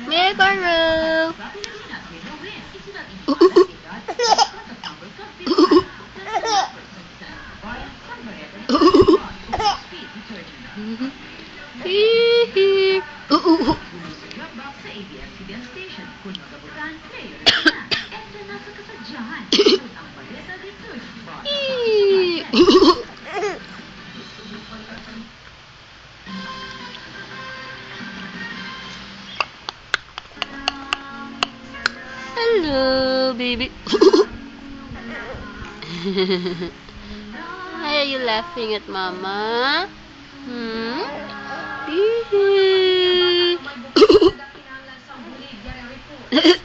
Milkaroo! Hihi! Hello, baby. Why are you laughing at Mama? Hmm? Hee